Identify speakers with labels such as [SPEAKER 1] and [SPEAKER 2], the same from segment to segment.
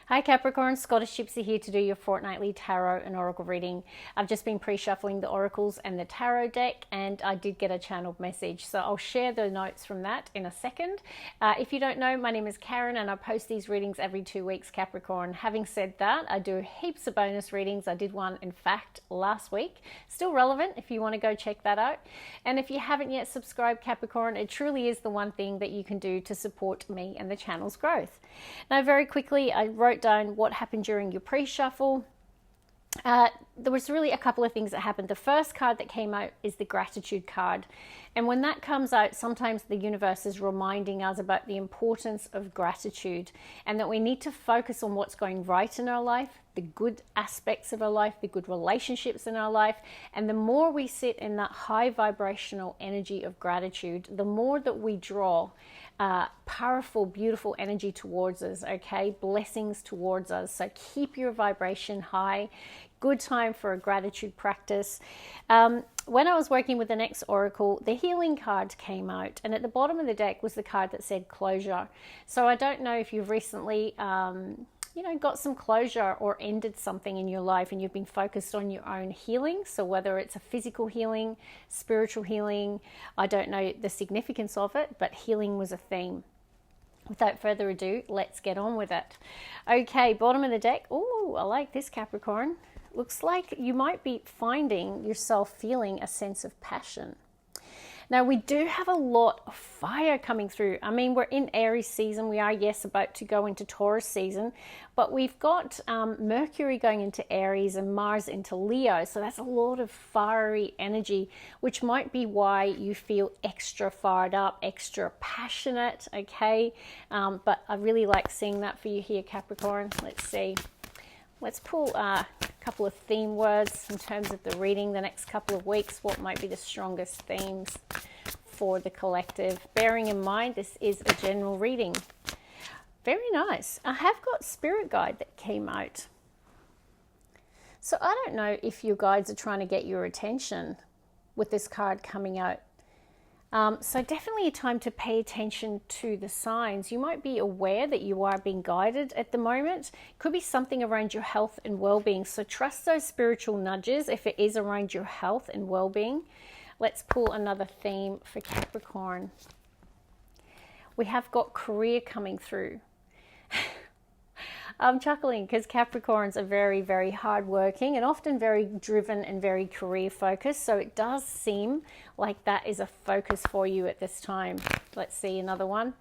[SPEAKER 1] Hi Capricorn, Scottish Gypsy here to do your fortnightly tarot and oracle reading. I've just been pre-shuffling the oracles and the tarot deck, and I did get a channeled message, so I'll share the notes from that in a second. If you don't know, my name is Karen and I post these readings every 2 weeks, Capricorn. Having said that, I do heaps of bonus readings. I did one, in fact, last week. Still relevant if you want to go check that out. And if you haven't yet subscribed, Capricorn, it truly is the one thing that you can do to support me and the channel's growth. Now, very quickly, I wrote down what happened during your pre-shuffle. There was really a couple of things that happened. The first card that came out is the gratitude card. And when that comes out, sometimes the universe is reminding us about the importance of gratitude and that we need to focus on what's going right in our life, the good aspects of our life, the good relationships in our life. And the more we sit in that high vibrational energy of gratitude, the more that we draw powerful, beautiful energy towards us, okay? Blessings towards us. So keep your vibration high. Good time for a gratitude practice. When I was working with the next oracle, the healing card came out, and at the bottom of the deck was the card that said closure. So I don't know if you've recently got some closure or ended something in your life and you've been focused on your own healing. So whether it's a physical healing, spiritual healing, I don't know the significance of it, but healing was a theme. Without further ado, let's get on with it. Okay, bottom of the deck. Oh, I like this, Capricorn. Looks like you might be finding yourself feeling a sense of passion. Now, we do have a lot of fire coming through. I mean, we're in Aries season. We are, yes, about to go into Taurus season. But we've got Mercury going into Aries and Mars into Leo. So that's a lot of fiery energy, which might be why you feel extra fired up, extra passionate, okay? But I really like seeing that for you here, Capricorn. Let's see. Let's pull a couple of theme words in terms of the reading the next couple of weeks. What might be the strongest themes for the collective? Bearing in mind, this is a general reading. Very nice. I have got Spirit Guide that came out. So I don't know if your guides are trying to get your attention with this card coming out. So definitely a time to pay attention to the signs. You might be aware that you are being guided at the moment. Could be something around your health and well-being. So trust those spiritual nudges if it is around your health and well-being. Let's pull another theme for Capricorn. We have got career coming through. I'm chuckling because Capricorns are very, very hardworking and often very driven and very career focused. So it does seem like that is a focus for you at this time. Let's see another one.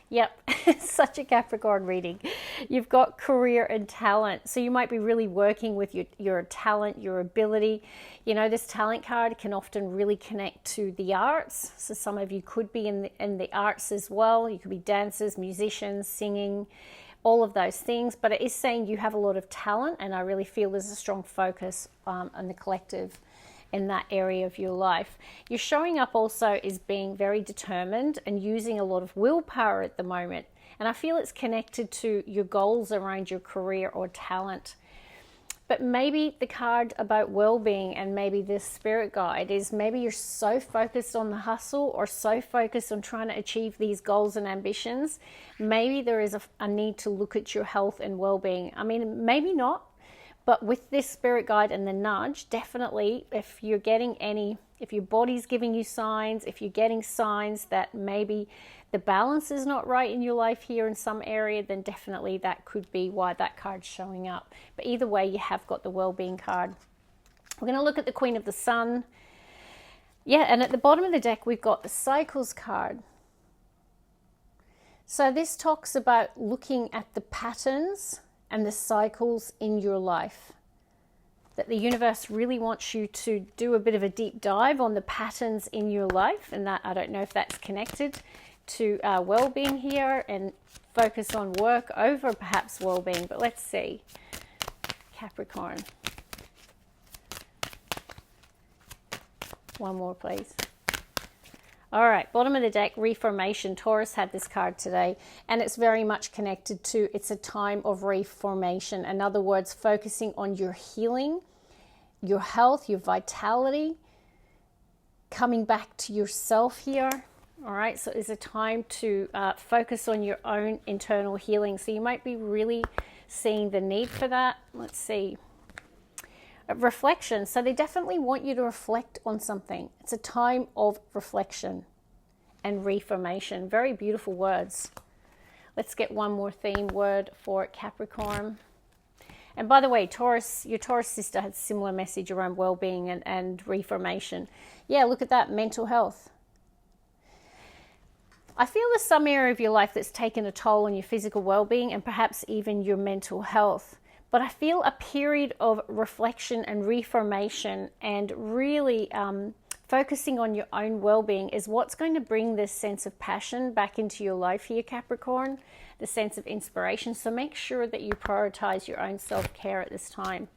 [SPEAKER 1] Yep, such a Capricorn reading. You've got career and talent. So you might be really working with your talent, your ability. You know, this talent card can often really connect to the arts. So some of you could be in the arts as well. You could be dancers, musicians, singing, all of those things, but it is saying you have a lot of talent, and I really feel there's a strong focus on the collective in that area of your life. You're showing up also as being very determined and using a lot of willpower at the moment, and I feel it's connected to your goals around your career or talent. But maybe the card about well-being and maybe this spirit guide is maybe you're so focused on the hustle or so focused on trying to achieve these goals and ambitions. Maybe there is a need to look at your health and well-being. I mean, maybe not, but with this spirit guide and the nudge, definitely if you're getting if your body's giving you signs, if you're getting signs that maybe the balance is not right in your life here in some area, then definitely that could be why that card's showing up. But either way, you have got the well-being card. We're going to look at the Queen of the Sun. Yeah, and at the bottom of the deck, we've got the Cycles card. So this talks about looking at the patterns and the cycles in your life. That the universe really wants you to do a bit of a deep dive on the patterns in your life. And that, I don't know if that's connected to well-being here and focus on work over perhaps well-being, but let's see. Capricorn. One more, please. All right, bottom of the deck, reformation. Taurus had this card today, and it's very much connected to it's a time of reformation. In other words, focusing on your healing, your health, your vitality, coming back to yourself here. All right, so it's a time to focus on your own internal healing. So you might be really seeing the need for that. Let's see. Reflection. So they definitely want you to reflect on something. It's a time of reflection and reformation. Very beautiful words. Let's get one more theme word for Capricorn. And by the way, Taurus, your Taurus sister had a similar message around well-being and reformation. Yeah, look at that, mental health. I feel there's some area of your life that's taken a toll on your physical well-being and perhaps even your mental health. But I feel a period of reflection and reformation and really focusing on your own well-being is what's going to bring this sense of passion back into your life here, Capricorn, the sense of inspiration. So make sure that you prioritize your own self-care at this time.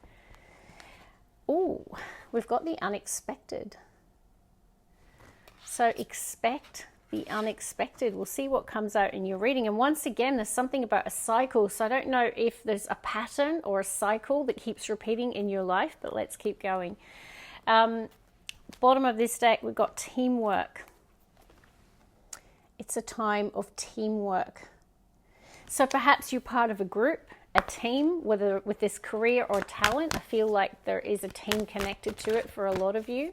[SPEAKER 1] Oh, we've got the unexpected. So expect the unexpected. We'll see what comes out in your reading. And once again, there's something about a cycle. So I don't know if there's a pattern or a cycle that keeps repeating in your life, but let's keep going. Bottom of this deck, we've got teamwork. It's a time of teamwork. So perhaps you're part of a group, a team, whether with this career or talent. I feel like there is a team connected to it for a lot of you.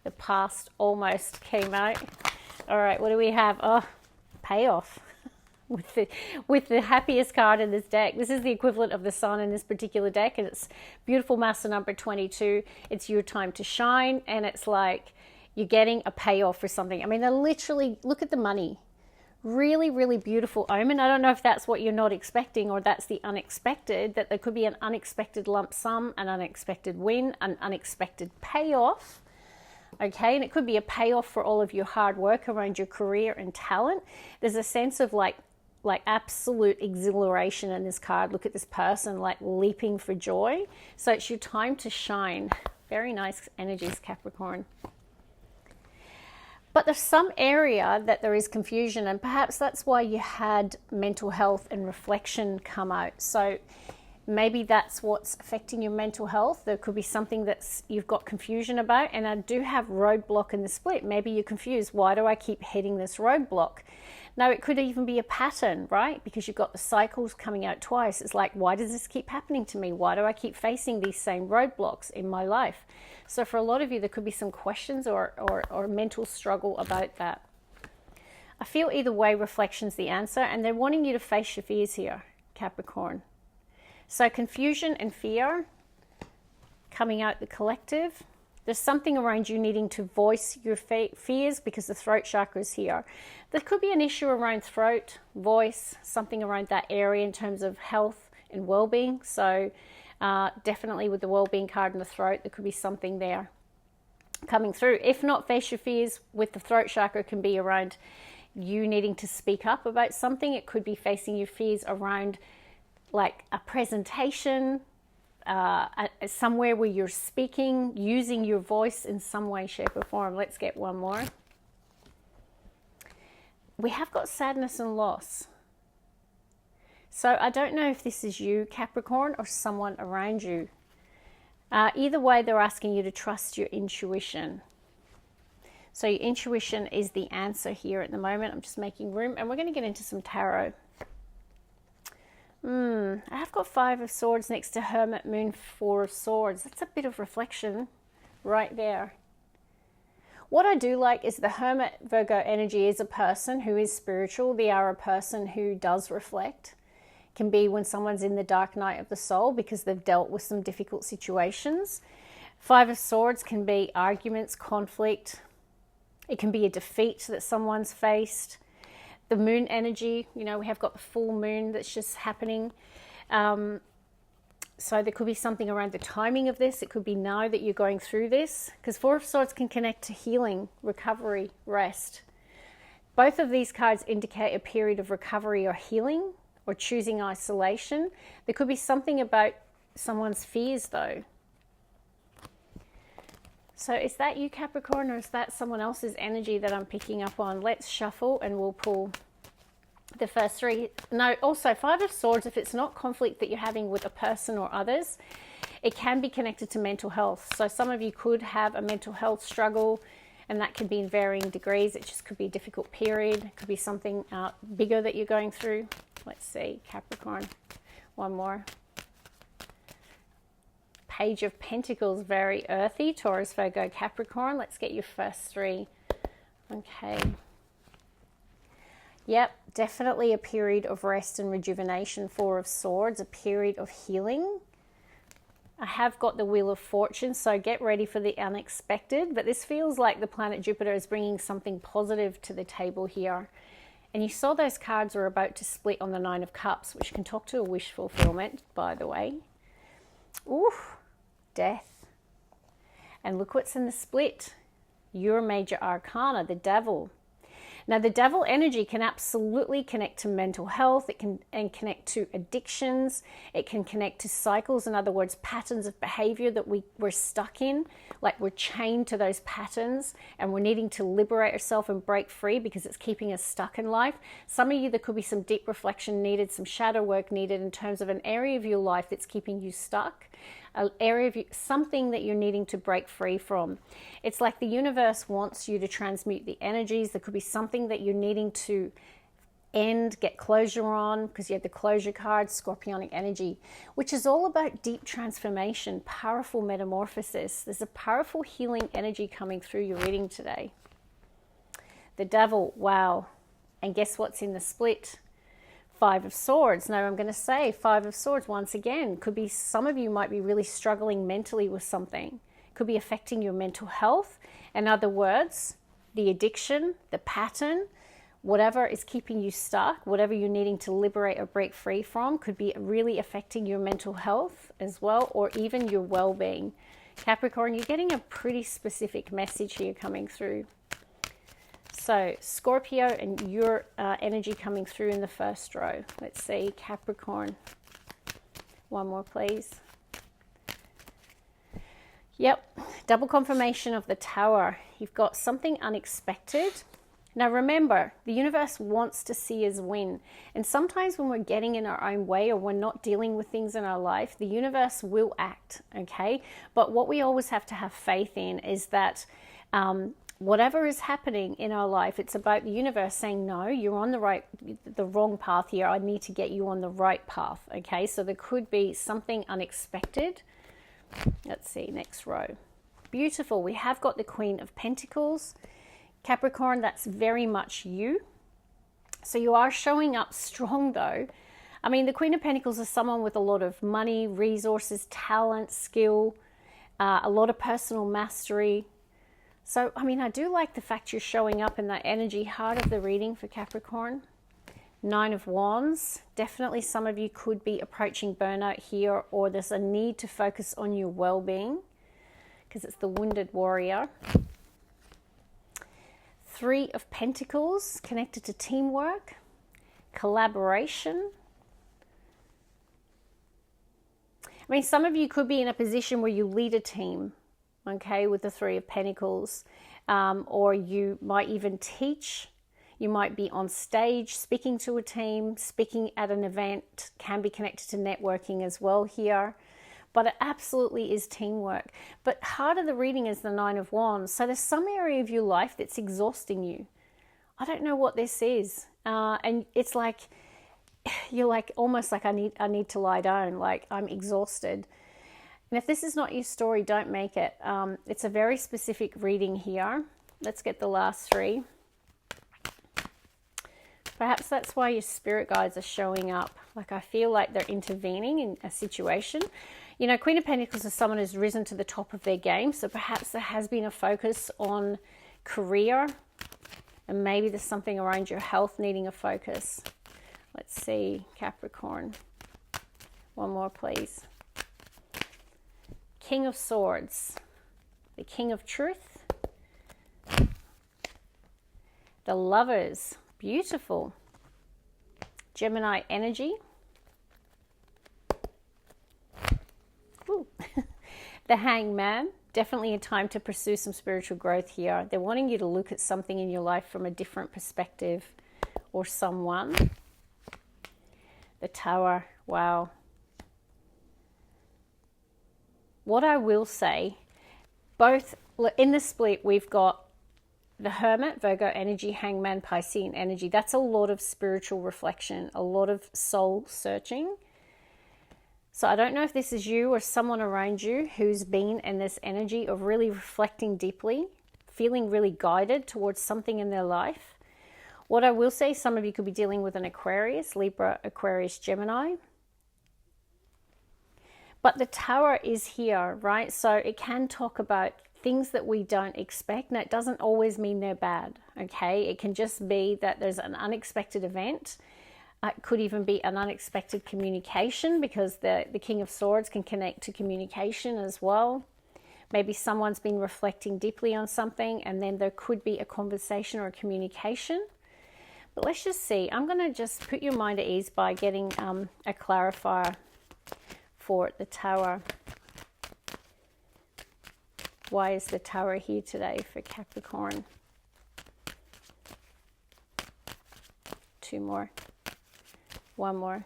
[SPEAKER 1] The past almost came out. All right, what do we have? Oh, payoff with the happiest card in this deck. This is the equivalent of the sun in this particular deck, and it's beautiful master number 22. It's your time to shine, and it's like you're getting a payoff for something. I mean, they're literally, look at the money. Really, really beautiful omen. I don't know if that's what you're not expecting or that's the unexpected, that there could be an unexpected lump sum, an unexpected win, an unexpected payoff. Okay, and it could be a payoff for all of your hard work around your career and talent. There's a sense of like absolute exhilaration in this card. Look at this person like leaping for joy. So it's your time to shine. Very nice energies, Capricorn. But there's some area that there is confusion, and perhaps that's why you had mental health and reflection come out. So maybe that's what's affecting your mental health. There could be something that's you've got confusion about. And I do have roadblock in the split. Maybe you're confused. Why do I keep hitting this roadblock? Now, it could even be a pattern, right? Because you've got the cycles coming out twice. It's like, why does this keep happening to me? Why do I keep facing these same roadblocks in my life? So for a lot of you, there could be some questions or mental struggle about that. I feel either way, reflection's the answer. And they're wanting you to face your fears here, Capricorn. So confusion and fear coming out the collective. There's something around you needing to voice your fears because the throat chakra is here. There could be an issue around throat, voice, something around that area in terms of health and well-being. So definitely with the well-being card in the throat, there could be something there coming through. If not, face your fears with the throat chakra can be around you needing to speak up about something. It could be facing your fears around like a presentation, somewhere where you're speaking, using your voice in some way, shape, or form. Let's get one more. We have got sadness and loss. So I don't know if this is you, Capricorn, or someone around you. Either way, they're asking you to trust your intuition. So your intuition is the answer here at the moment. I'm just making room, and we're going to get into some tarot. I have got 5 of Swords next to Hermit, Moon, 4 of Swords. That's a bit of reflection right there. What I do like is the Hermit Virgo energy is a person who is spiritual. They are a person who does reflect. It can be when someone's in the dark night of the soul because they've dealt with some difficult situations. 5 of Swords can be arguments, conflict. It can be a defeat that someone's faced. The moon energy, you know, we have got the full moon that's just happening. So there could be something around the timing of this. It could be now that you're going through this, because 4 of Swords can connect to healing, recovery, rest. Both of these cards indicate a period of recovery or healing or choosing isolation. There could be something about someone's fears though. So is that you, Capricorn, or is that someone else's energy that I'm picking up on? Let's shuffle and we'll pull the first 3. No, also 5 of Swords, if it's not conflict that you're having with a person or others, it can be connected to mental health. So some of you could have a mental health struggle. And that could be in varying degrees. It just could be a difficult period. It could be something bigger that you're going through. Let's see, Capricorn. One more. Page of Pentacles, very earthy. Taurus, Virgo, Capricorn. Let's get your first three. Okay. Yep, definitely a period of rest and rejuvenation. Four of Swords, a period of healing. I have got the Wheel of Fortune, so get ready for the unexpected. But this feels like the planet Jupiter is bringing something positive to the table here. And you saw those cards were about to split on the Nine of Cups, which can talk to a wish fulfillment, by the way. Ooh, Death. And look what's in the split. Your major arcana, the Devil. Now, the Devil energy can absolutely connect to mental health. It can connect to addictions. It can connect to cycles. In other words, patterns of behavior that we're stuck in, like we're chained to those patterns and we're needing to liberate ourselves and break free because it's keeping us stuck in life. Some of you, there could be some deep reflection needed, some shadow work needed in terms of an area of your life that's keeping you stuck. An area of something that you're needing to break free from. It's like the universe wants you to transmute the energies. There could be something that you're needing to end, get closure on, because you have the closure card, Scorpionic energy, which is all about deep transformation, powerful metamorphosis. There's a powerful healing energy coming through your reading today. The Devil, wow. And guess what's in the split? Five of Swords. Now I'm going to say Five of Swords once again. Could be some of you might be really struggling mentally with something. Could be affecting your mental health. In other words, the addiction, the pattern, whatever is keeping you stuck, whatever you're needing to liberate or break free from, could be really affecting your mental health as well, or even your well-being. Capricorn, you're getting a pretty specific message here coming through. So Scorpio and your energy coming through in the first row. Let's see, Capricorn. One more, please. Yep, double confirmation of the Tower. You've got something unexpected. Now remember, the universe wants to see us win. And sometimes when we're getting in our own way or we're not dealing with things in our life, the universe will act, okay? But what we always have to have faith in is that whatever is happening in our life, it's about the universe saying, no, you're on the wrong path here. I need to get you on the right path. Okay, so there could be something unexpected. Let's see, next row. Beautiful. We have got the Queen of Pentacles. Capricorn, that's very much you. So you are showing up strong though. I mean, the Queen of Pentacles is someone with a lot of money, resources, talent, skill, a lot of personal mastery. So, I mean, I do like the fact you're showing up in that energy. Heart of the reading for Capricorn. Nine of Wands. Definitely some of you could be approaching burnout here, or there's a need to focus on your well-being because it's the Wounded Warrior. Three of Pentacles, connected to teamwork, collaboration. I mean, some of you could be in a position where you lead a team. Okay, with the Three of Pentacles, or you might even teach. You might be on stage speaking to a team, speaking at an event, can be connected to networking as well here. But it absolutely is teamwork. But heart of the reading is the Nine of Wands. So there's some area of your life that's exhausting you. I don't know what this is. And it's like, you're like, almost like I need to lie down, like I'm exhausted. And if this is not your story, don't make it. It's a very specific reading here. Let's get the last three. Perhaps that's why your spirit guides are showing up. Like I feel like they're intervening in a situation. You know, Queen of Pentacles is someone who's risen to the top of their game. So perhaps there has been a focus on career. And maybe there's something around your health needing a focus. Let's see, Capricorn. One more, please. King of Swords, the King of Truth, the Lovers, beautiful, Gemini energy, the Hangman, definitely a time to pursue some spiritual growth here. They're wanting you to look at something in your life from a different perspective or someone. The Tower, wow. What I will say, both in the split, we've got the Hermit, Virgo energy, Hangman, Piscean energy. That's a lot of spiritual reflection, a lot of soul searching. So I don't know if this is you or someone around you who's been in this energy of really reflecting deeply, feeling really guided towards something in their life. What I will say, some of you could be dealing with an Aquarius, Libra, Aquarius, Gemini. But the Tower is here, right? So it can talk about things that we don't expect. Now, it doesn't always mean they're bad, okay? It can just be that there's an unexpected event. It could even be an unexpected communication, because the King of Swords can connect to communication as well. Maybe someone's been reflecting deeply on something, and then there could be a conversation or a communication. But let's just see. I'm going to just put your mind at ease by getting a clarifier for the Tower. Why is the Tower here today for Capricorn? 2 more. 1 more.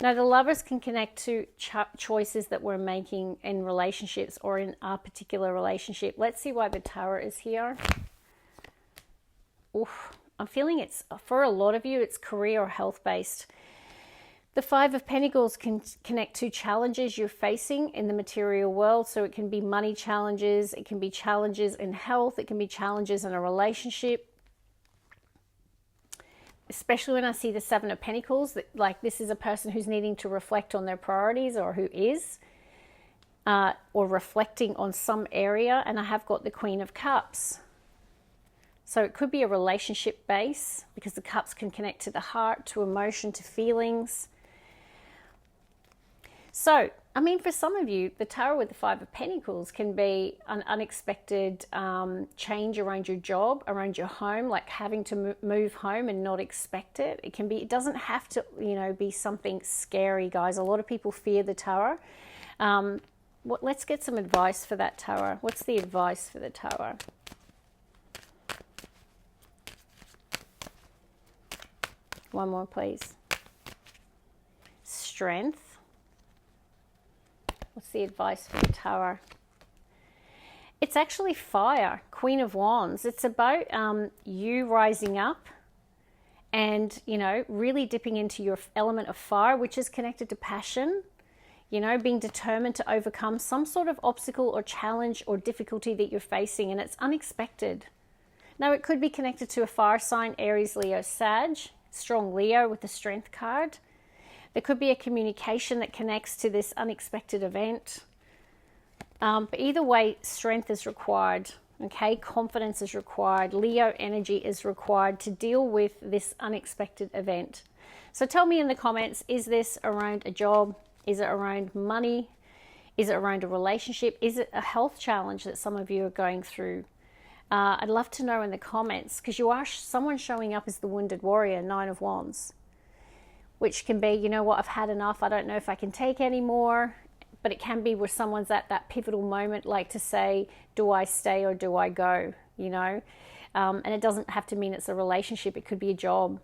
[SPEAKER 1] Now, the Lovers can connect to choices that we're making in relationships or in our particular relationship. Let's see why the Tower is here. Oof, I'm feeling it's, for a lot of you, it's career or health based. The 5 of Pentacles can connect to challenges you're facing in the material world. So it can be money challenges, it can be challenges in health, it can be challenges in a relationship. Especially when I see the 7 of Pentacles, that like this is a person who's needing to reflect on their priorities, or who is, or reflecting on some area. And I have got the Queen of Cups. So it could be a relationship base, because the cups can connect to the heart, to emotion, to feelings. So, I mean, for some of you, the Tower with the 5 of Pentacles can be an unexpected change around your job, around your home, like having to move home and not expect it. It can be, it doesn't have to, you know, be something scary, guys. A lot of people fear the Tower. Let's get some advice for that Tower. What's the advice for the Tower? One more, please. Strength. What's the advice for the Tower? It's actually fire, Queen of Wands. It's about you rising up and, you know, really dipping into your element of fire, which is connected to passion, you know, being determined to overcome some sort of obstacle or challenge or difficulty that you're facing, and it's unexpected. Now, it could be connected to a fire sign, Aries, Leo, Sag, strong Leo with the Strength card. There could be a communication that connects to this unexpected event. But either way, strength is required, okay? Confidence is required. Leo energy is required to deal with this unexpected event. So tell me in the comments, is this around a job? Is it around money? Is it around a relationship? Is it a health challenge that some of you are going through? I'd love to know in the comments, because you are someone showing up as the Wounded Warrior, 9 of Wands. Which can be, you know what, I've had enough. I don't know if I can take any more. But it can be where someone's at that pivotal moment, like to say, do I stay or do I go? You know, and it doesn't have to mean it's a relationship. It could be a job.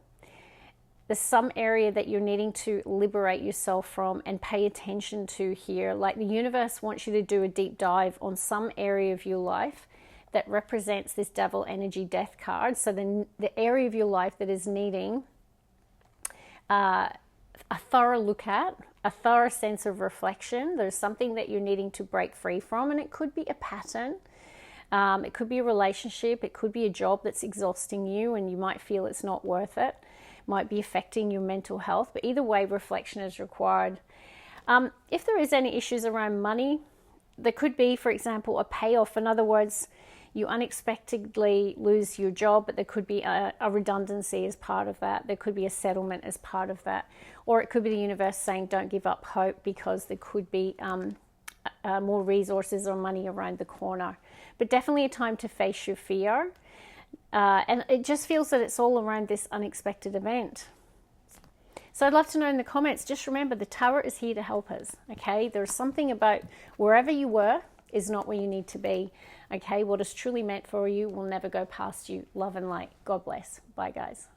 [SPEAKER 1] There's some area that you're needing to liberate yourself from and pay attention to here. Like the universe wants you to do a deep dive on some area of your life that represents this Devil energy, Death card. So the area of your life that is needing a thorough look at, a thorough sense of reflection. There's something that you're needing to break free from, and it could be a pattern. It could be a relationship. It could be a job that's exhausting you and you might feel it's not worth it. It might be affecting your mental health, but either way, reflection is required. If there is any issues around money, there could be, for example, a payoff. In other words, you unexpectedly lose your job, but there could be a redundancy as part of that. There could be a settlement as part of that. Or it could be the universe saying, don't give up hope, because there could be more resources or money around the corner. But definitely a time to face your fear. And it just feels that it's all around this unexpected event. So I'd love to know in the comments, just remember the Tower is here to help us, okay? There's something about wherever you were is not where you need to be. Okay, what is truly meant for you will never go past you. Love and light. God bless. Bye, guys.